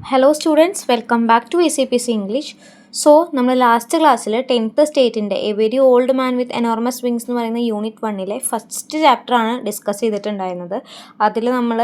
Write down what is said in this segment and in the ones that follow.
Hello students, welcome back to ACPC English. So നമ്മൾ last ക്ലാസ്സിൽ 10th സ്റ്റേറ്റിൻ്റെ a very old man with enormous wings എന്ന് പറയുന്ന unit 1-ലെ ഫസ്റ്റ് ചാപ്റ്ററാണ് ഡിസ്കസ് ചെയ്തിട്ടുണ്ടായിരുന്നത്. അതിൽ നമ്മൾ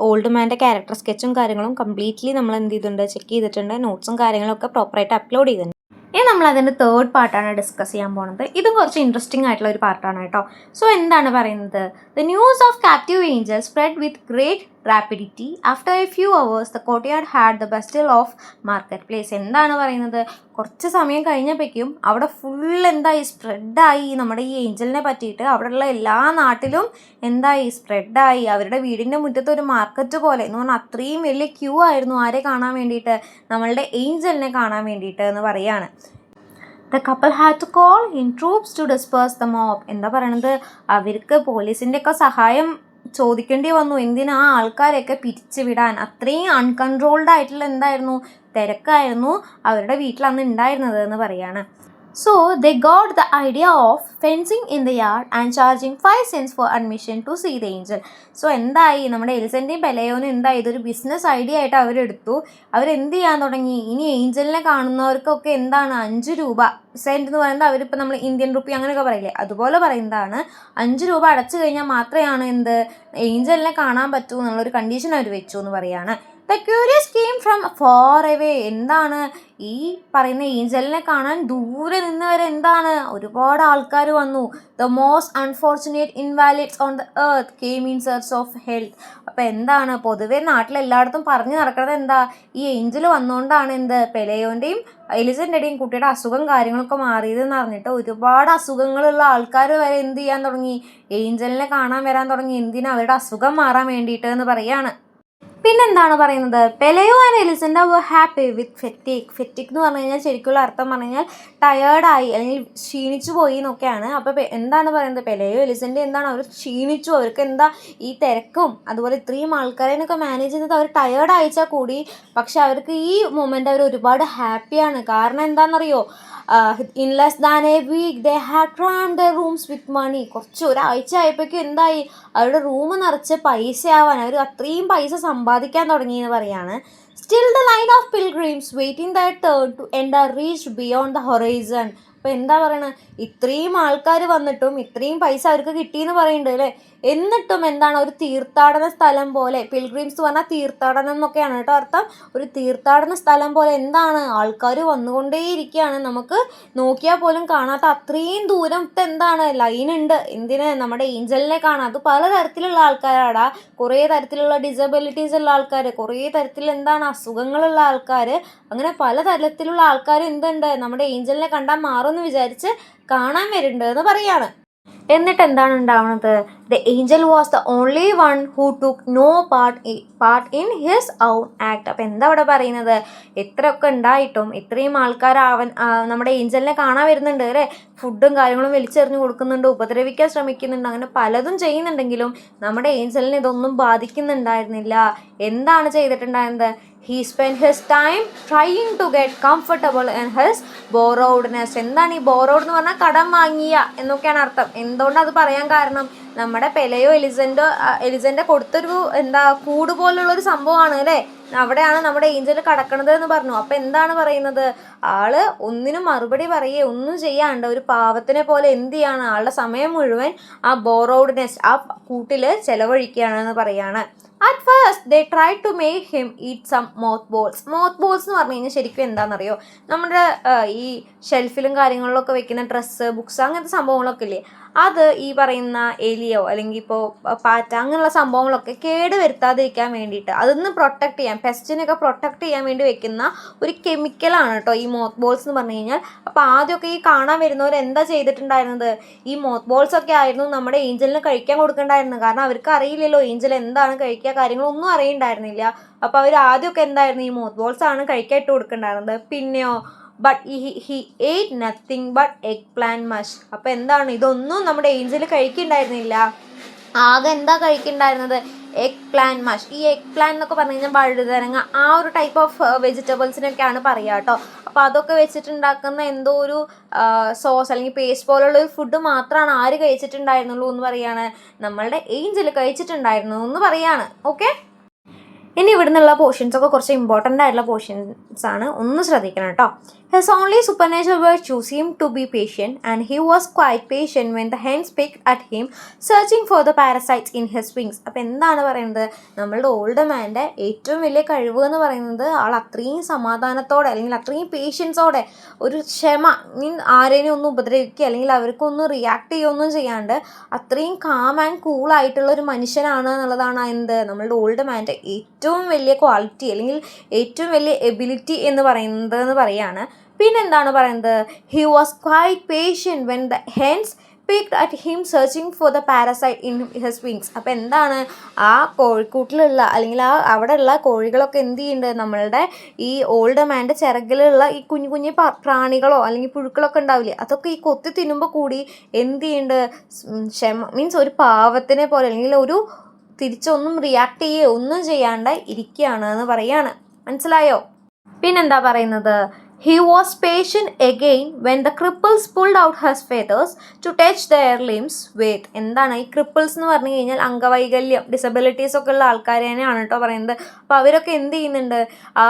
ഓൾഡ് മാൻ്റെ ക്യാരക്ടർ സ്കെച്ചും കാര്യങ്ങളും കംപ്ലീറ്റ്ലി നമ്മൾ എന്ത് ചെയ്തിട്ടുണ്ട്, ചെക്ക് ചെയ്തിട്ടുണ്ട്. നോട്ട്സും കാര്യങ്ങളൊക്കെ പ്രോപ്പറായിട്ട് അപ്ലോഡ് ചെയ്തിട്ടുണ്ട്. ഇനി നമ്മൾ അതിൻ്റെ തേർഡ് പാർട്ടാണ് ഡിസ്കസ് ചെയ്യാൻ പോകുന്നത്. ഇതും കുറച്ച് ഇൻട്രസ്റ്റിംഗ് ആയിട്ടുള്ള ഒരു പാർട്ടാണ് കേട്ടോ. സോ എന്താണ് പറയുന്നത്? The news of captive angel spread with great rapidity. After a few hours the courtyard had the bustle of market place. എന്താണ് പറയുന്നത്? കുറച്ച് സമയം കഴിഞ്ഞപ്പോഴേക്കും അവിടെ ഫുൾ എന്തായി, സ്പ്രെഡായി. നമ്മുടെ ഈ ഏഞ്ചലിനെ പറ്റിയിട്ട് അവിടെയുള്ള എല്ലാ നാട്ടിലും എന്തായി, സ്പ്രെഡായി. അവരുടെ വീടിൻ്റെ മുറ്റത്ത് ഒരു മാർക്കറ്റ് പോലെ എന്ന് പറഞ്ഞാൽ അത്രയും വലിയ ക്യൂ ആയിരുന്നു ആരെ കാണാൻ വേണ്ടിയിട്ട്, നമ്മളുടെ ഏഞ്ചലിനെ കാണാൻ വേണ്ടിയിട്ട് എന്ന് പറയാണ്. The couple had to call in troops to disperse the mob. എന്താ പറയണത്? അവർക്ക് പോലീസിൻ്റെയൊക്കെ സഹായം ചോദിക്കേണ്ടി വന്നു. എന്തിനാ? ആ ആൾക്കാരെയൊക്കെ പിരിച്ചു വിടാൻ. അത്രയും അൺകൺട്രോൾഡ് ആയിട്ടുള്ള എന്തായിരുന്നു, തിരക്കായിരുന്നു അവരുടെ വീട്ടിൽ അന്ന് ഉണ്ടായിരുന്നത് എന്ന് പറയാണ്. So they got the idea of fencing in the yard and charging 5 cents for admission to see the angel. So എന്തായി, നമ്മുടെ എലിസൻ്റെയും പെലയോനും എന്തായി, ഇതൊരു ബിസിനസ് ഐഡിയ ആയിട്ട് അവരെടുത്തു. അവരെന്ത് ചെയ്യാൻ തുടങ്ങി, ഇനി ഏഞ്ചലിനെ കാണുന്നവർക്കൊക്കെ എന്താണ് 5 രൂപ സെൻറ്റ് എന്ന് പറയുന്നത്, അവരിപ്പോൾ നമ്മൾ ഇന്ത്യൻ റുപ്പി അങ്ങനെയൊക്കെ പറയില്ലേ, അതുപോലെ പറയുന്നതാണ്. 5 രൂപ അടച്ചു കഴിഞ്ഞാൽ മാത്രമാണ് എന്ത്, ഏഞ്ചലിനെ കാണാൻ പറ്റൂ എന്നുള്ളൊരു കണ്ടീഷൻ അവർ വെച്ചു എന്ന് പറയാണ്. The curious came from far away. എന്താണ്, ഈ പറയുന്ന ഏഞ്ചലിനെ കാണാൻ ദൂരെ നിന്ന് വരെ എന്താണ്, ഒരുപാട് ആൾക്കാർ വന്നു. The most unfortunate Invalides on the earth came in search of health. അപ്പോൾ എന്താണ്, പൊതുവേ നാട്ടിലെല്ലായിടത്തും പറഞ്ഞു നടക്കുന്നത് എന്താ, ഈ ഏഞ്ചൽ വന്നുകൊണ്ടാണ് എന്ത്, പെലയോൻ്റെയും എലിസൻ്റെയും കുട്ടിയുടെ അസുഖം കാര്യങ്ങളൊക്കെ മാറിയതെന്ന് പറഞ്ഞിട്ട് ഒരുപാട് അസുഖങ്ങളുള്ള ആൾക്കാർ വരെ എന്ത് ചെയ്യാൻ തുടങ്ങി, ഏഞ്ചലിനെ കാണാൻ വരാൻ തുടങ്ങി. എന്തിനാ? അവരുടെ അസുഖം മാറാൻ വേണ്ടിയിട്ട് എന്ന് പറയാണ്. പിന്നെന്താണ് പറയുന്നത്? Pelayo and Elisenda were happy with fatigue. Fatigue എന്ന് പറഞ്ഞു കഴിഞ്ഞാൽ ശരിക്കുള്ള അർത്ഥം പറഞ്ഞു കഴിഞ്ഞാൽ ടയേർഡായി അല്ലെങ്കിൽ ക്ഷീണിച്ചു പോയി എന്നൊക്കെയാണ്. അപ്പോൾ എന്താണ് പറയുന്നത്? പെലയോ എലിസൻഡ എന്താണ്, അവർ ക്ഷീണിച്ചു. അവർക്ക് എന്താ ഈ തിരക്കും അതുപോലെ ഇത്രയും ആൾക്കാരെയൊക്കെ മാനേജ് ചെയ്തത് അവർ ടയേർഡ് അയച്ചാൽ കൂടി, പക്ഷെ അവർക്ക് ഈ മൊമെൻ്റ് അവർ ഒരുപാട് ഹാപ്പിയാണ്. കാരണം എന്താണെന്നറിയോ? In less than a week they had crammed their rooms with money. കുറച്ച് ഒരാഴ്ച ആയപ്പോഴേക്കും എന്തായി, അവരുടെ റൂം നിറച്ച് പൈസ ആവാൻ, അവർ അത്രയും പൈസ സമ്പാദിക്കാൻ തുടങ്ങി എന്ന് പറയാണ്. Still the line of pilgrims waiting the turn to enter reach beyond the horizon. അപ്പോൾ എന്താ പറയണത്, ഇത്രയും ആൾക്കാർ വന്നിട്ടും ഇത്രയും പൈസ അവർക്ക് കിട്ടിയെന്ന് പറയുന്നുണ്ട് അല്ലേ. എന്നിട്ടും എന്താണ്, ഒരു തീർത്ഥാടന സ്ഥലം പോലെ, പിൽഗ്രിംസ് പറഞ്ഞാൽ തീർത്ഥാടനം എന്നൊക്കെയാണ് കേട്ടോ അർത്ഥം. ഒരു തീർത്ഥാടന സ്ഥലം പോലെ എന്താണ്, ആൾക്കാർ വന്നുകൊണ്ടേയിരിക്കുകയാണ്. നമുക്ക് നോക്കിയാൽ പോലും കാണാത്ത അത്രയും ദൂരത്തെ എന്താണ് ലൈനുണ്ട്. എന്തിന്? നമ്മുടെ ഏഞ്ചലിനെ കാണാം. അത് പലതരത്തിലുള്ള ആൾക്കാരാടാ. കുറേ തരത്തിലുള്ള ഡിസബിലിറ്റീസ് ഉള്ള ആൾക്കാർ, കുറേ തരത്തിൽ എന്താണ് അസുഖങ്ങളുള്ള ആൾക്കാർ, അങ്ങനെ പലതരത്തിലുള്ള ആൾക്കാർ എന്തുണ്ട്, നമ്മുടെ ഏഞ്ചലിനെ കണ്ടാൽ മാറുമെന്ന് വിചാരിച്ച് കാണാൻ വരുന്നുണ്ട് എന്ന് പറയാണ്. എന്നിട്ട് എന്താണ് ഉണ്ടാവുന്നത്? The angel was the only one who took no part in his own act. അപ്പോൾ എന്താ അവിടെ പറയുന്നത്? എത്രയൊക്കെ ഉണ്ടായിട്ടും ഇത്രയും ആൾക്കാർ നമ്മുടെ ഏഞ്ചലിനെ കാണാൻ വരുന്നുണ്ട് അല്ലേ, ഫുഡും കാര്യങ്ങളും വലിച്ചെറിഞ്ഞ് കൊടുക്കുന്നുണ്ട്, ഉപദ്രവിക്കാൻ ശ്രമിക്കുന്നുണ്ട്, അങ്ങനെ പലതും ചെയ്യുന്നുണ്ടെങ്കിലും നമ്മുടെ ഏഞ്ചലിനെ ഇതൊന്നും ബാധിക്കുന്നുണ്ടായിരുന്നില്ല. എന്താണ് ചെയ്തിട്ടുണ്ടായിരുന്നത്? He spent his time trying to get comfortable in his borrowedness. എന്താണ് ഈ borrowed എന്ന് പറഞ്ഞാൽ കടം വാങ്ങിയ എന്നൊക്കെയാണ് അർത്ഥം. എന്തുകൊണ്ടാണ് അത് പറയാൻ കാരണം? നമ്മുടെ പെലയോ എലിസൻ്റെ കൊടുത്തൊരു കൂട് പോലുള്ളൊരു സംഭവമാണ് അല്ലേ, അവിടെയാണ് നമ്മുടെ ഏഞ്ചൽ കിടക്കണത് എന്ന് പറഞ്ഞു. അപ്പം എന്താണ് പറയുന്നത്? ആള് ഒന്നിനും മറുപടി പറയുകയോ ഒന്നും ചെയ്യാണ്ട് ഒരു പാവത്തിനെ പോലെ എന്ത് ചെയ്യാണ്, ആളുടെ സമയം മുഴുവൻ ആ ബോറോഡ്നെസ്, ആ കൂട്ടിൽ ചെലവഴിക്കുകയാണെന്ന് പറയാണ്. At first they try to make him eat some moth balls. Moth balls എന്ന് പറഞ്ഞു കഴിഞ്ഞാൽ ശരിക്കും എന്താണെന്നറിയോ? നമ്മുടെ ഈ ഷെൽഫിലും കാര്യങ്ങളിലൊക്കെ വെക്കുന്ന ഡ്രസ്സ്, ബുക്സ്, അങ്ങനത്തെ സംഭവങ്ങളൊക്കെ ഇല്ലേ, അത് ഈ പറയുന്ന എലിയോ അല്ലെങ്കിൽ ഇപ്പോൾ പാറ്റ അങ്ങനെയുള്ള സംഭവങ്ങളൊക്കെ കേട് വരുത്താതിരിക്കാൻ വേണ്ടിയിട്ട്, അതൊന്ന് പ്രൊട്ടക്ട് ചെയ്യാൻ, പെസ്റ്റിനൊക്കെ പ്രൊട്ടക്ട് ചെയ്യാൻ വേണ്ടി വെക്കുന്ന ഒരു കെമിക്കലാണ് കേട്ടോ ഈ മോത്ത് ബോൾസ് എന്ന് പറഞ്ഞു കഴിഞ്ഞാൽ. അപ്പോൾ ആദ്യമൊക്കെ ഈ കാണാൻ വരുന്നവർ എന്താ ചെയ്തിട്ടുണ്ടായിരുന്നത്? ഈ മോത്ത് ബോൾസ് ഒക്കെ ആയിരുന്നു നമ്മുടെ ഏഞ്ചലിന് കഴിക്കാൻ കൊടുക്കണ്ടായിരുന്നത്. കാരണം അവർക്ക് അറിയില്ലല്ലോ ഏഞ്ചൽ എന്താണ് കഴിക്കുക, കാര്യങ്ങളൊന്നും അറിയണ്ടായിരുന്നില്ല. അപ്പോൾ അവർ ആദ്യമൊക്കെ എന്തായിരുന്നു, ഈ മോത്ത് ബോൾസ് ആണ് കഴിക്കാൻ ഇട്ട് കൊടുക്കണ്ടായിരുന്നത്. പിന്നെയോ but he ate nothing but eggplant mush. അപ്പോൾ എന്താണ്, ഇതൊന്നും നമ്മുടെ ഏഞ്ചൽ കഴിക്കുന്നുണ്ടായിരുന്നില്ല. ആകെ എന്താ കഴിക്കുന്നുണ്ടായിരുന്നത്? Egg plan മഷ്. ഈ എഗ് പ്ലാൻ എന്നൊക്കെ പറഞ്ഞു കഴിഞ്ഞാൽ വഴുതനങ്ങ, ആ ഒരു ടൈപ്പ് ഓഫ് വെജിറ്റബിൾസിനൊക്കെയാണ് പറയുക കേട്ടോ. അപ്പോൾ അതൊക്കെ വെച്ചിട്ടുണ്ടാക്കുന്ന എന്തോ ഒരു സോസ് അല്ലെങ്കിൽ പേസ്റ്റ് പോലുള്ള ഒരു ഫുഡ് മാത്രമാണ് ആര് കഴിച്ചിട്ടുണ്ടായിരുന്നുള്ളൂ എന്ന് പറയാണ്, നമ്മളുടെ ഏഞ്ചൽ കഴിച്ചിട്ടുണ്ടായിരുന്നു എന്ന് പറയാണ്. ഓക്കെ. ഇനി ഇവിടെ നിന്നുള്ള പോർഷൻസൊക്കെ കുറച്ച് ഇമ്പോർട്ടൻ്റ് ആയിട്ടുള്ള പോർഷൻസ് ആണ്, ഒന്ന് ശ്രദ്ധിക്കണം കേട്ടോ. His only supernatural virtue seemed to be patient, and he was quite patient when the hens picked at him, searching for the parasites in his wings. അപ്പോൾ എന്താണ് പറയുന്നത്, നമ്മളുടെ ഓൾഡ് മാൻ്റെ ഏറ്റവും വലിയ കഴിവ് എന്ന് പറയുന്നത് ആൾ അത്രയും സമാധാനത്തോടെ അല്ലെങ്കിൽ അത്രയും പേഷ്യൻസോടെ ഒരു ക്ഷമ ആരെയും ഒന്നും ഉപദ്രവിക്കുക അല്ലെങ്കിൽ അവർക്കൊന്നും റിയാക്ട് ചെയ്യുകയൊന്നും ചെയ്യാണ്ട് അത്രയും കാം ആൻഡ് കൂളായിട്ടുള്ള ഒരു മനുഷ്യനാണ് എന്നുള്ളതാണ് എന്ത് നമ്മളുടെ ഓൾഡ് മാൻ്റെ ഏറ്റവും വലിയ ക്വാളിറ്റി അല്ലെങ്കിൽ ഏറ്റവും വലിയ എബിലിറ്റി എന്ന് പറയാണ്. പിന്നെന്താണ് പറയുന്നത്, he was quite patient when the hence picked at him searching for the parasite in his wings. അപ്പോൾ എന്താണ് ആ കോഴിക്കൂട്ടിലുള്ള അല്ലെങ്കിൽ അവിടെയുള്ള കോഴികളൊക്കെ എന്ത് ചെയ്യുന്നുണ്ട്, നമ്മളുടെ ഈ ഓൾഡ് മാൻ്റെ ചിറകിലുള്ള ഈ കുഞ്ഞു കുഞ്ഞു പ്രാണികളോ അല്ലെങ്കിൽ പുഴുക്കളൊക്കെ ഉണ്ടാവില്ലേ, അതൊക്കെ ഈ കൊത്തി തിന്നുമ്പോൾ കൂടി എന്ത് ചെയ്യുന്നുണ്ട്, മീൻസ് ഒരു പാവത്തിനെ പോലെ അല്ലെങ്കിൽ ഒരു തിരിച്ചൊന്നും റിയാക്ട് ചെയ്യുകയോ ഒന്നും ചെയ്യാണ്ട് ഇരിക്കുകയാണ് എന്ന് പറയാണ്. മനസ്സിലായോ? പിന്നെന്താ പറയുന്നത്, he was patient again when the cripples pulled out his feathers to touch their limbs with. എന്താണ് ഈ ക്രിപ്പിൾസ് എന്ന് പറഞ്ഞു കഴിഞ്ഞാൽ അംഗവൈകല്യം ഡിസബിലിറ്റീസ് ഒക്കെ ഉള്ള ആൾക്കാരെയാണ് കേട്ടോ പറയുന്നത്. അപ്പോൾ അവരൊക്കെ എന്ത് ചെയ്യുന്നുണ്ട്, ആ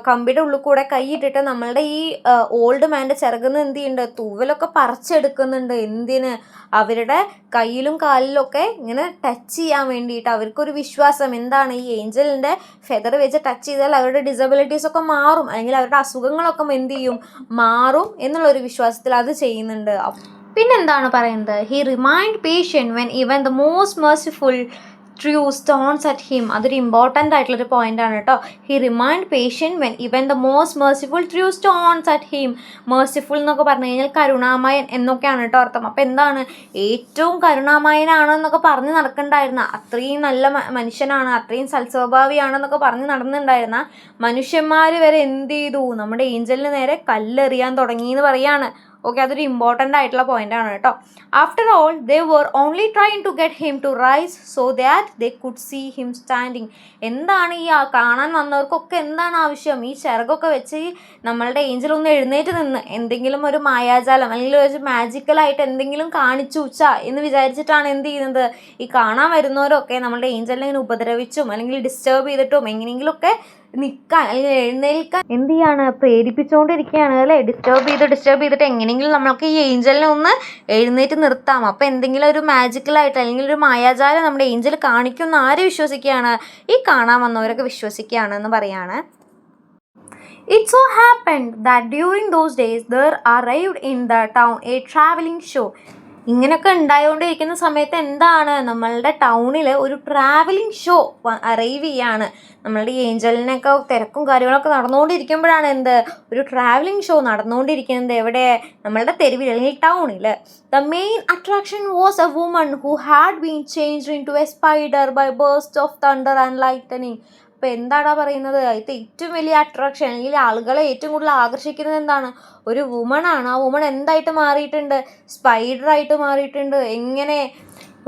കമ്പിയുടെ ഉള്ളിൽ കൂടെ കൈയിട്ടിട്ട് നമ്മളുടെ ഈ ഓൾഡ് മാൻ്റെ ചിറകുന്ന് എന്ത് ചെയ്യുന്നുണ്ട്, തൂവലൊക്കെ പറിച്ചെടുക്കുന്നുണ്ട്. എന്തിന്, അവരുടെ കയ്യിലും കാലിലൊക്കെ ഇങ്ങനെ ടച്ച് ചെയ്യാൻ വേണ്ടിയിട്ട്. അവർക്കൊരു വിശ്വാസം എന്താണ്, ഈ ഏഞ്ചലിൻ്റെ ഫെദർ വെച്ച് ടച്ച് ചെയ്താൽ അവരുടെ ഡിസബിലിറ്റീസ് ഒക്കെ മാറും അല്ലെങ്കിൽ അവരുടെ അസുഖങ്ങളൊക്കെ എന്ത് ചെയ്യും, മാറും എന്നുള്ളൊരു വിശ്വാസത്തിൽ അത് ചെയ്യുന്നുണ്ട്. പിന്നെന്താണ് പറയുന്നത്, he remind patient when even the most merciful true stones at him. അതൊരു ഇമ്പോർട്ടൻ്റ് ആയിട്ടുള്ളൊരു പോയിൻ്റാണ് കേട്ടോ. He remind patient when even the most merciful true stones at him. Merciful എന്നൊക്കെ പറഞ്ഞു കഴിഞ്ഞാൽ കരുണാമയൻ എന്നൊക്കെയാണ് കേട്ടോ അർത്ഥം. അപ്പോൾ എന്താണ്, ഏറ്റവും കരുണാമയനാണ് എന്നൊക്കെ പറഞ്ഞ് നടക്കണ്ടായിരുന്ന, അത്രയും നല്ല മനുഷ്യനാണ്, അത്രയും സൽസ്വഭാവിയാണെന്നൊക്കെ പറഞ്ഞ് നടന്നിട്ടുണ്ടായിരുന്ന മനുഷ്യന്മാർ വരെ എന്ത് ചെയ്തു, നമ്മുടെ ഏഞ്ചലിന് നേരെ കല്ലെറിയാൻ തുടങ്ങി എന്ന് പറയാണ്. ഓക്കെ, അതൊരു ഇമ്പോർട്ടൻ്റ് ആയിട്ടുള്ള പോയിൻ്റാണ് കേട്ടോ. After all they were only trying to get him to rise so that they could see him standing. എന്താണ് ഈ കാണാൻ വന്നവർക്കൊക്കെ എന്താണ് ആവശ്യം, ഈ ചിറകൊക്കെ വെച്ച് നമ്മളുടെ ഏഞ്ചൽ ഒന്ന് എഴുന്നേറ്റ് നിന്ന് എന്തെങ്കിലും ഒരു മായാജാലം അല്ലെങ്കിൽ ഒരു മാജിക്കലായിട്ട് എന്തെങ്കിലും കാണിച്ചു എന്ന് വിചാരിച്ചിട്ടാണ് എന്ത് ചെയ്യുന്നത്, ഈ കാണാൻ വരുന്നവരൊക്കെ നമ്മളുടെ ഏഞ്ചലിനെ ഇങ്ങനെ ഉപദ്രവിച്ചും അല്ലെങ്കിൽ ഡിസ്റ്റർബ് ചെയ്തിട്ടും എങ്ങനെയെങ്കിലുമൊക്കെ നിൽക്കാൻ അല്ലെങ്കിൽ എഴുന്നേൽക്കാൻ എന്ത് ചെയ്യാണ്, പ്രേരിപ്പിച്ചുകൊണ്ടിരിക്കുകയാണ് അല്ലേ. ഡിസ്റ്റർബ് ചെയ്തിട്ട് എങ്ങനെയെങ്കിലും നമ്മൾക്ക് ഈ ഏഞ്ചലിനെ ഒന്ന് എഴുന്നേറ്റ് നിർത്താം. അപ്പോൾ എന്തെങ്കിലും ഒരു മാജിക്കലായിട്ട് അല്ലെങ്കിൽ ഒരു മായാജാലം നമ്മുടെ ഏഞ്ചൽ കാണിക്കുമെന്ന് ആര് വിശ്വസിക്കുകയാണ്, ഈ കാണാൻ വന്നവരൊക്കെ വിശ്വസിക്കുകയാണ് എന്ന് പറയാണ്. It so happened that during those days there arrived in the town a traveling show. ഇങ്ങനെയൊക്കെ ഉണ്ടായോണ്ടിരിക്കുന്ന സമയത്ത് എന്താണ്, നമ്മളുടെ ടൗണിൽ ഒരു ട്രാവലിംഗ് ഷോ അറൈവ് ചെയ്യാണ്. നമ്മളുടെ ഈ ഏഞ്ചലിനൊക്കെ തിരക്കും കാര്യങ്ങളൊക്കെ നടന്നുകൊണ്ടിരിക്കുമ്പോഴാണ് എന്ത്, ഒരു ട്രാവലിംഗ് ഷോ നടന്നുകൊണ്ടിരിക്കുന്നത്. എവിടെ, നമ്മളുടെ തെരുവിൽ അല്ലെങ്കിൽ ടൗണിൽ. The main attraction was a woman who had been changed into a spider by burst of thunder and lightning. അപ്പോൾ എന്താടാ പറയുന്നത്, അതിൻ്റെ ഏറ്റവും വലിയ അട്രാക്ഷൻ അല്ലെങ്കിൽ ആളുകളെ ഏറ്റവും കൂടുതൽ ആകർഷിക്കുന്നത് എന്താണ്, ഒരു വുമണാണ്. ആ വുമൺ എന്തായിട്ട് മാറിയിട്ടുണ്ട്, സ്പൈഡറായിട്ട് മാറിയിട്ടുണ്ട്. എങ്ങനെ,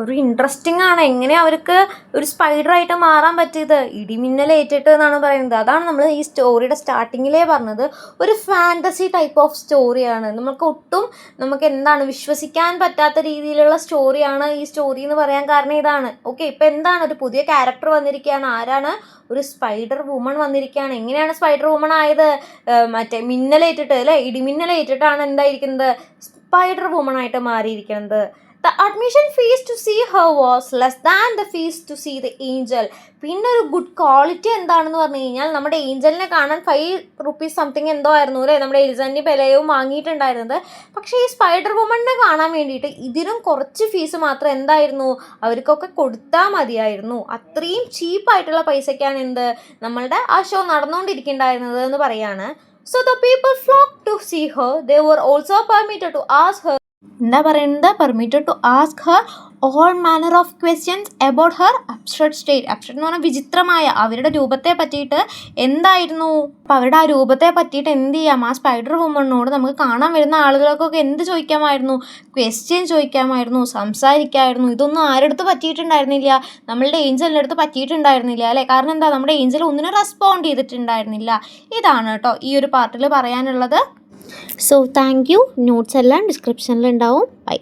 ഒരു ഇൻട്രസ്റ്റിംഗ് ആണ് എങ്ങനെ അവർക്ക് ഒരു സ്പൈഡറായിട്ട് മാറാൻ പറ്റിയത്, ഇടിമിന്നലേറ്റിട്ട് എന്നാണ് പറയുന്നത്. അതാണ് നമ്മൾ ഈ സ്റ്റോറിയുടെ സ്റ്റാർട്ടിങ്ങിലേ പറഞ്ഞത്, ഒരു ഫാൻറ്റസി ടൈപ്പ് ഓഫ് സ്റ്റോറിയാണ്. നമുക്ക് എന്താണ് വിശ്വസിക്കാൻ പറ്റാത്ത രീതിയിലുള്ള സ്റ്റോറിയാണ് ഈ സ്റ്റോറി എന്ന് പറയാൻ കാരണം ഇതാണ്. ഓക്കെ, ഇപ്പം എന്താണ്, ഒരു പുതിയ ക്യാരക്ടർ വന്നിരിക്കുകയാണ്. ആരാണ്, ഒരു സ്പൈഡർ വുമൺ വന്നിരിക്കുകയാണ്. എങ്ങനെയാണ് സ്പൈഡർ വുമൺ ആയത്, മറ്റേ മിന്നലേറ്റിട്ട് അല്ലേ, ഇടിമിന്നലേറ്റിട്ടാണ് എന്തായിരിക്കുന്നത്, സ്പൈഡർ വുമൺ ആയിട്ട് മാറിയിരിക്കുന്നത്. The admission fees to see her was less than the fees to see the angel. പിന്നെ ഒരു ഗുഡ് ക്വാളിറ്റി എന്താണെന്ന് പറഞ്ഞു കഴിഞ്ഞാൽ, നമ്മുടെ ഏഞ്ചലിനെ കാണാൻ 5 rupees സംതിങ് എന്തോ ആയിരുന്നു അല്ലേ നമ്മുടെ എലിസന്റെ ബെലയും വാങ്ങിയിട്ടുണ്ടായിരുന്നത്. പക്ഷേ ഈ സ്പൈഡർ വുമണിനെ കാണാൻ വേണ്ടിയിട്ട് ഇതിനും കുറച്ച് ഫീസ് മാത്രം എന്തായിരുന്നു അവർക്കൊക്കെ കൊടുത്താൽ മതിയായിരുന്നു. അത്രയും ചീപ്പായിട്ടുള്ള പൈസയ്ക്കാണ് നമ്മളുടെ ആ ഷോ നടന്നുകൊണ്ടിരിക്കുന്നുണ്ടായിരുന്നത് എന്ന് പറയാണ്. So the people flocked to see her. They were also permitted to ask her. എന്താ പറയുന്നത്, permitted to ask her all manner of questions about her abstract state. Abstract എന്ന് പറഞ്ഞാൽ വിചിത്രമായ അവരുടെ രൂപത്തെ പറ്റിയിട്ട് എന്തായിരുന്നു. അപ്പോൾ അവരുടെ ആ രൂപത്തെ പറ്റിയിട്ട് എന്ത് ചെയ്യാം, ആ സ്പൈഡർ വുമണിനോട് നമുക്ക് കാണാൻ വരുന്ന ആളുകൾക്കൊക്കെ എന്ത് ചോദിക്കാമായിരുന്നു, ക്വസ്റ്റ്യൻ ചോദിക്കാമായിരുന്നു, സംസാരിക്കാമായിരുന്നു. ഇതൊന്നും ആരുടെ പറ്റിയിട്ടുണ്ടായിരുന്നില്ല, നമ്മളുടെ ഏഞ്ചലിൻ്റെ അടുത്ത് പറ്റിയിട്ടുണ്ടായിരുന്നില്ല അല്ലേ. കാരണം എന്താ, നമ്മുടെ ഏഞ്ചൽ ഒന്നിനും റെസ്പോണ്ട് ചെയ്തിട്ടുണ്ടായിരുന്നില്ല. ഇതാണ് കേട്ടോ ഈ ഒരു പാർട്ടിൽ പറയാനുള്ളത്. So thank you. നോട്ട്സ് എല്ലാം ഡിസ്ക്രിപ്ഷനിൽ ഉണ്ടാവും. ബൈ.